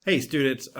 Hey students,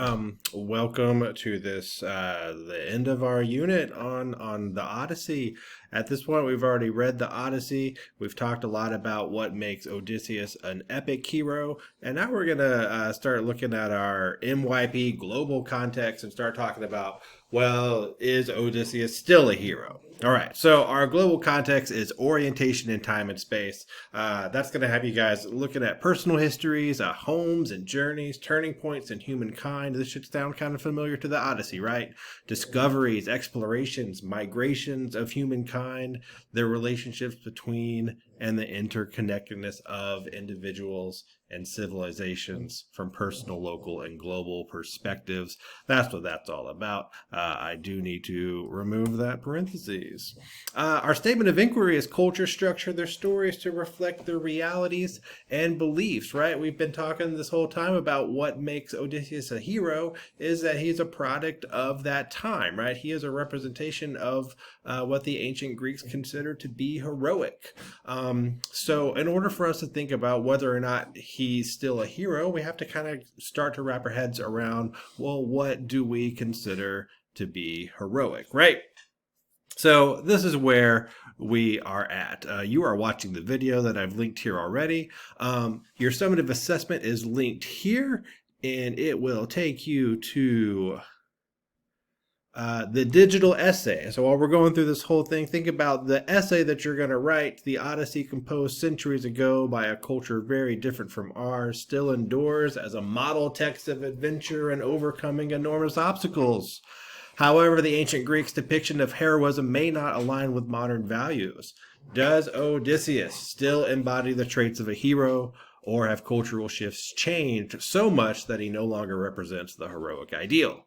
welcome to this the end of our unit on the Odyssey. At this point, we've already read the Odyssey. We've talked a lot about what makes Odysseus an epic hero, and now we're gonna start looking at our MYP global context and start talking about, well, is Odysseus still a hero? All right, so our global context is orientation in time and space. That's going to have you guys looking at personal histories, homes and journeys, turning points in humankind. This should sound kind of familiar to the Odyssey, right? Discoveries, explorations, migrations of humankind, their relationships between and the interconnectedness of individuals and civilizations from personal, local, and global perspectives. That's what that's all about. I do need to remove that parentheses. Our statement of inquiry is culture structure their stories to reflect their realities and beliefs, right? We've been talking this whole time about what makes Odysseus a hero is that he's a product of that time, right? He is a representation of what the ancient Greeks considered to be heroic. So in order for us to think about whether or not he's still a hero, we have to kind of start to wrap our heads around, well, what do we consider to be heroic, right? So this is where we are at. You are watching the video that I've linked here already. Your summative assessment is linked here, and it will take you to the digital essay. So while we're going through this whole thing, think about the essay that you're going to write. The Odyssey, composed centuries ago by a culture very different from ours, still endures as a model text of adventure and overcoming enormous obstacles. However, the ancient Greeks' depiction of heroism may not align with modern values. Does Odysseus still embody the traits of a hero, or have cultural shifts changed so much that he no longer represents the heroic ideal?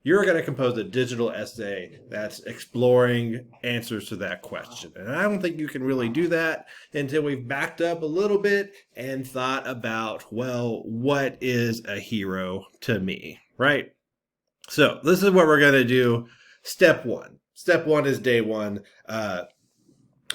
You're going to compose a digital essay that's exploring answers to that question. And I don't think you can really do that until we've backed up a little bit and thought about, well, what is a hero to me, right? So this is what we're going to do. Step one. Step one is day one.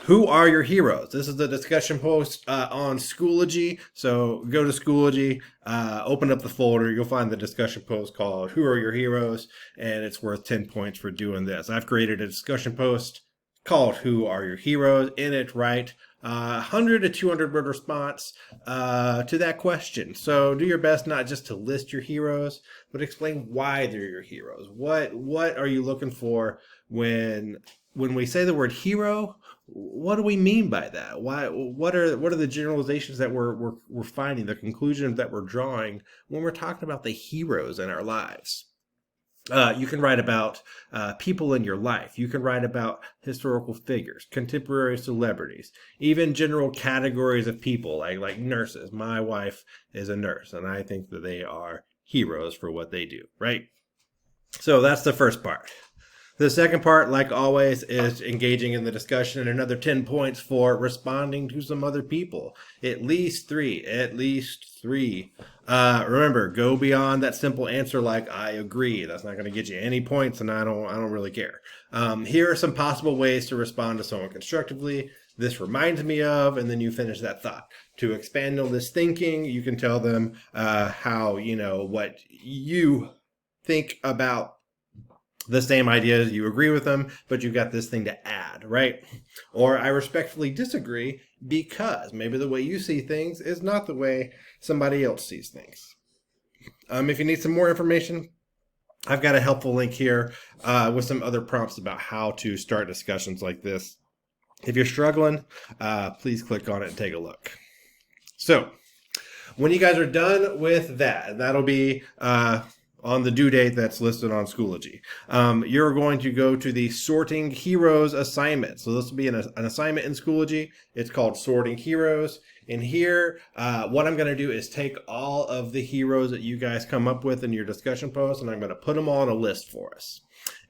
Who are your heroes? This is the discussion post on Schoology. So go to Schoology, open up the folder. You'll find the discussion post called Who Are Your Heroes? And it's worth 10 points for doing this. I've created a discussion post called Who Are Your Heroes? In it, write 100 to 200 word response to that question. So do your best not just to list your heroes, but explain why they're your heroes. What are you looking for when we say the word hero? What do we mean by that? What are the generalizations that we're finding, the conclusions that we're drawing when we're talking about the heroes in our lives? You can write about people in your life. You can write about historical figures, contemporary celebrities, even general categories of people like nurses. My wife is a nurse, and I think that they are heroes for what they do, right? So that's the first part. The second part, like always, is engaging in the discussion, and another 10 points for responding to some other people. At least three. Remember, go beyond that simple answer like I agree. That's not going to get you any points, and I don't really care. Here are some possible ways to respond to someone constructively. This reminds me of, and then you finish that thought. To expand on this thinking, you can tell them how, what you think about the same ideas, you agree with them, but you've got this thing to add, right? Or I respectfully disagree because maybe the way you see things is not the way somebody else sees things. If you need some more information, I've got a helpful link here with some other prompts about how to start discussions like this. If you're struggling, please click on it and take a look. So when you guys are done with that, that'll be on the due date that's listed on Schoology. You're going to go to the Sorting Heroes assignment. So this will be an assignment in Schoology. It's called Sorting Heroes. And here, what I'm going to do is take all of the heroes that you guys come up with in your discussion post, and I'm going to put them all on a list for us.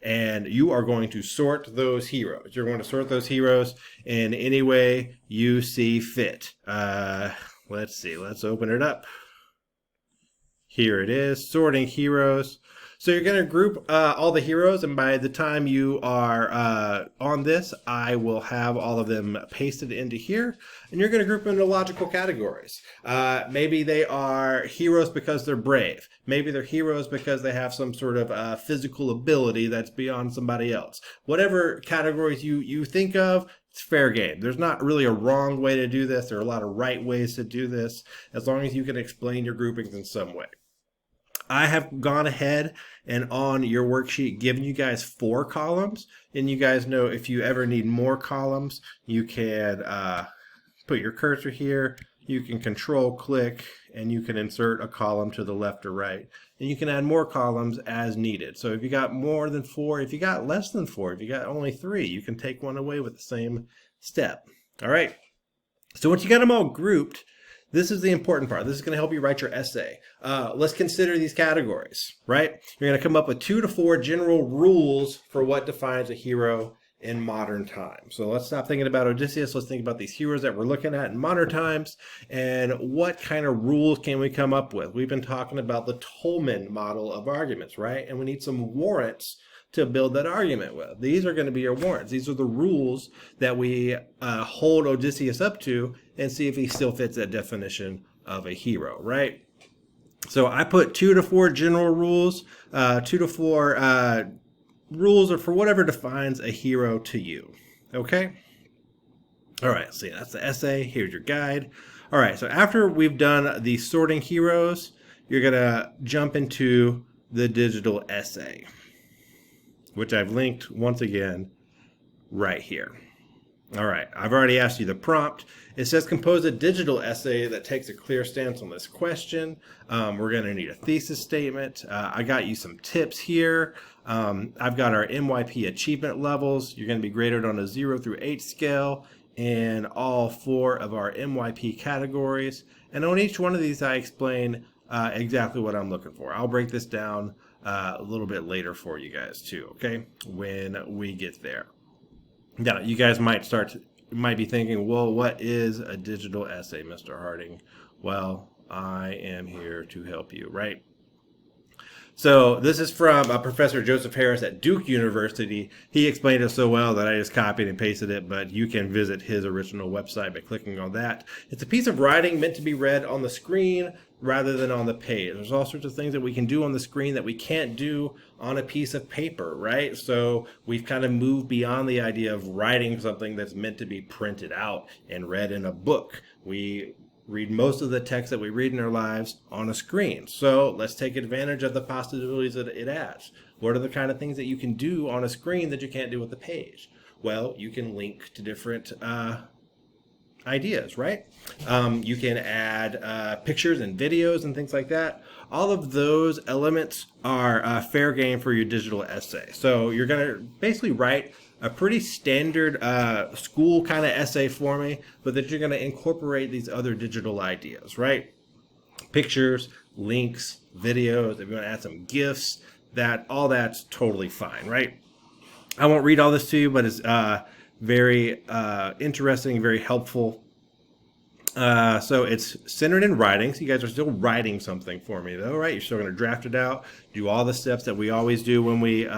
And you are going to sort those heroes. You're going to sort those heroes in any way you see fit. Let's see. Let's open it up. Here it is, Sorting Heroes. So you're going to group all the heroes, and by the time you are on this, I will have all of them pasted into here, and you're going to group them into logical categories. Maybe they are heroes because they're brave. Maybe they're heroes because they have some sort of physical ability that's beyond somebody else. Whatever categories you think of, it's fair game. There's not really a wrong way to do this. There are a lot of right ways to do this, as long as you can explain your groupings in some way. I have gone ahead and on your worksheet given you guys 4 columns, and you guys know if you ever need more columns, you can put your cursor here, you can control click, and you can insert a column to the left or right, and you can add more columns as needed. So if you got more than 4, if you got less than 4, if you got only 3, you can take one away with the same step. All right, so once you got them all grouped, this is the important part. This is going to help you write your essay. Let's consider these categories, right? You're going to come up with 2 to 4 general rules for what defines a hero in modern times. So let's stop thinking about Odysseus. Let's think about these heroes that we're looking at in modern times, and what kind of rules can we come up with? We've been talking about the Tolman model of arguments, right? And we need some warrants to build that argument with. These are going to be your warrants. These are the rules that we hold Odysseus up to and see if he still fits that definition of a hero, right? So I put 2 to 4 general rules, 2 to 4 rules, or for whatever defines a hero to you, okay? All right, so that's the essay. Here's your guide. All right, so after we've done the sorting heroes, you're gonna jump into the digital essay, which I've linked once again right here. All right, I've already asked you the prompt. It says compose a digital essay that takes a clear stance on this question. We're going to need a thesis statement. I got you some tips here. I've got our MYP achievement levels. You're going to be graded on a 0 through 8 scale in all 4 of our MYP categories. And on each one of these, I explain exactly what I'm looking for. I'll break this down a little bit later for you guys too, okay, when we get there. Now, you guys might be thinking, well, what is a digital essay, Mr. Harding? Well, I am here to help you, right? So this is from Professor Joseph Harris at Duke University. He explained it so well that I just copied and pasted it, but you can visit his original website by clicking on that. It's a piece of writing meant to be read on the screen rather than on the page. There's all sorts of things that we can do on the screen that we can't do on a piece of paper, right? So we've kind of moved beyond the idea of writing something that's meant to be printed out and read in a book. We read most of the text that we read in our lives on a screen. So let's take advantage of the possibilities that it adds. What are the kind of things that you can do on a screen that you can't do with the page? Well, you can link to different ideas, right? You can add pictures and videos and things like that. All of those elements are fair game for your digital essay. So you're going to basically write a pretty standard school kind of essay for me, but that you're going to incorporate these other digital ideas, right? Pictures, links, videos, if you want to add some GIFs, all that's totally fine, right? I won't read all this to you, but it's very interesting, very helpful. So it's centered in writing. So you guys are still writing something for me though, right? You're still going to draft it out, do all the steps that we always do when we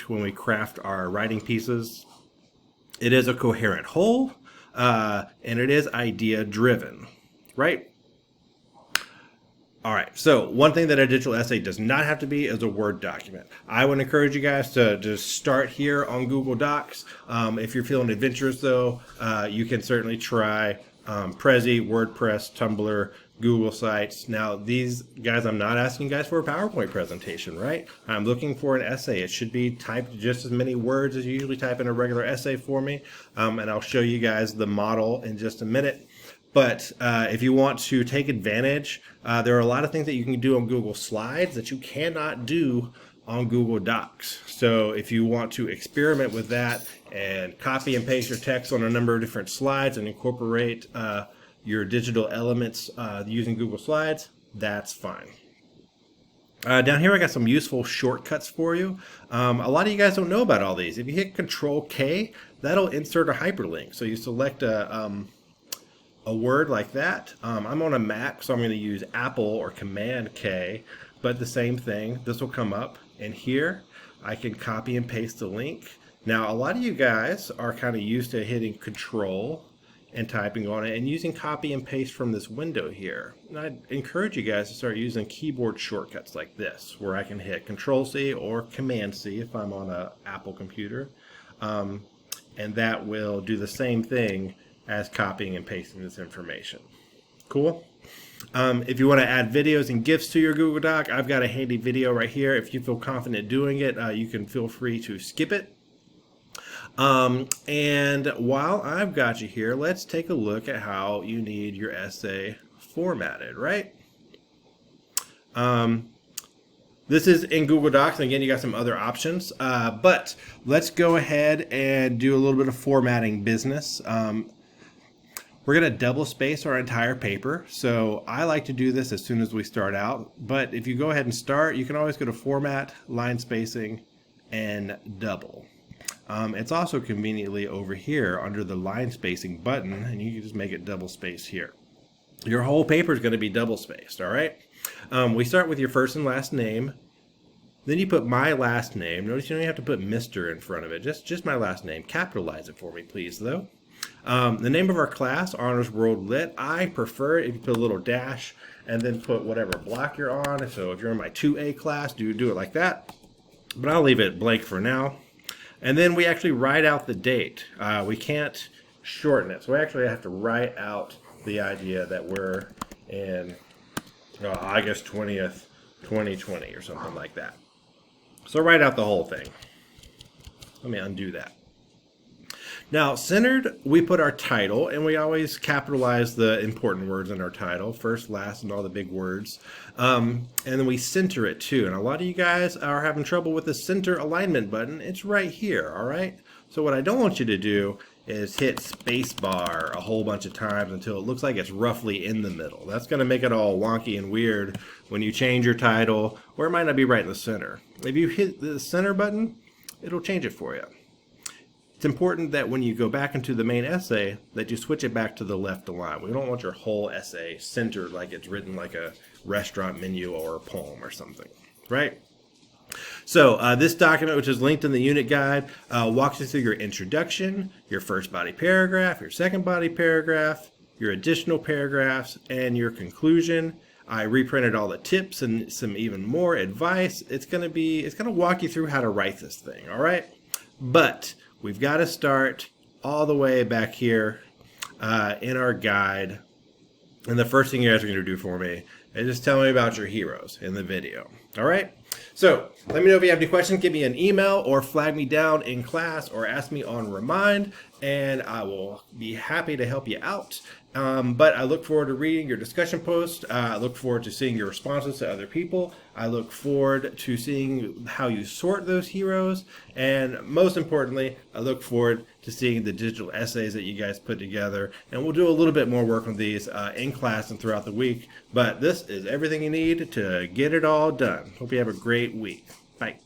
when we craft our writing pieces. It is a coherent whole, and it is idea driven, right? All right, so one thing that a digital essay does not have to be is a Word document. I would encourage you guys to just start here on Google Docs. If you're feeling adventurous though, you can certainly try Prezi, WordPress, Tumblr, Google Sites. Now these guys, I'm not asking you guys for a PowerPoint presentation, right? I'm looking for an essay. It should be typed just as many words as you usually type in a regular essay for me. And I'll show you guys the model in just a minute. But if you want to take advantage, there are a lot of things that you can do on Google Slides that you cannot do on Google Docs. So if you want to experiment with that and copy and paste your text on a number of different slides and incorporate your digital elements using Google Slides, that's fine. Down here I got some useful shortcuts for you. A lot of you guys don't know about all these. If you hit Control K, that'll insert a hyperlink. So you select a a word like that. I'm on a Mac, so I'm going to use Apple or Command K, but the same thing. This will come up, and here I can copy and paste the link. Now, a lot of you guys are kind of used to hitting Control and typing on it and using copy and paste from this window here. And I'd encourage you guys to start using keyboard shortcuts like this, where I can hit Control C or Command C if I'm on an Apple computer. And that will do the same thing as copying and pasting this information. Cool? If you want to add videos and GIFs to your Google Doc, I've got a handy video right here. If you feel confident doing it, you can feel free to skip it. And while I've got you here, let's take a look at how you need your essay formatted, right? This is in Google Docs, and again, you got some other options, but let's go ahead and do a little bit of formatting business. We're going to double space our entire paper, so I like to do this as soon as we start out, but if you go ahead and start, you can always go to Format, Line Spacing, and Double. It's also conveniently over here under the line spacing button, and you can just make it double spaced here. Your whole paper is going to be double spaced, all right? We start with your first and last name. Then you put my last name. Notice you don't have to put Mr. in front of it, just my last name. Capitalize it for me, please, though. The name of our class, Honors World Lit. I prefer it if you put a little dash and then put whatever block you're on. So if you're in my 2A class, do it like that. But I'll leave it blank for now. And then we actually write out the date. We can't shorten it. So we actually have to write out the idea that we're in August 20th, 2020 or something like that. So write out the whole thing. Let me undo that. Now, centered, we put our title, and we always capitalize the important words in our title, first, last, and all the big words. And then we center it too. And a lot of you guys are having trouble with the center alignment button. It's right here, all right? So what I don't want you to do is hit spacebar a whole bunch of times until it looks like it's roughly in the middle. That's going to make it all wonky and weird when you change your title, or it might not be right in the center. If you hit the center button, it'll change it for you. It's important that when you go back into the main essay that you switch it back to the left align. We don't want your whole essay centered like it's written like a restaurant menu or a poem or something, right? So this document, which is linked in the unit guide, walks you through your introduction, your first body paragraph, your second body paragraph, your additional paragraphs, and your conclusion. I reprinted all the tips and some even more advice. It's gonna walk you through how to write this thing, all right? But we've got to start all the way back here in our guide. And the first thing you guys are going to do for me is just tell me about your heroes in the video. All right? So let me know if you have any questions. Give me an email or flag me down in class or ask me on Remind, and I will be happy to help you out. But I look forward to reading your discussion post. I look forward to seeing your responses to other people. I look forward to seeing how you sort those heroes. And most importantly, I look forward to seeing the digital essays that you guys put together. And we'll do a little bit more work on these in class and throughout the week. But this is everything you need to get it all done. Hope you have a great week. Bye.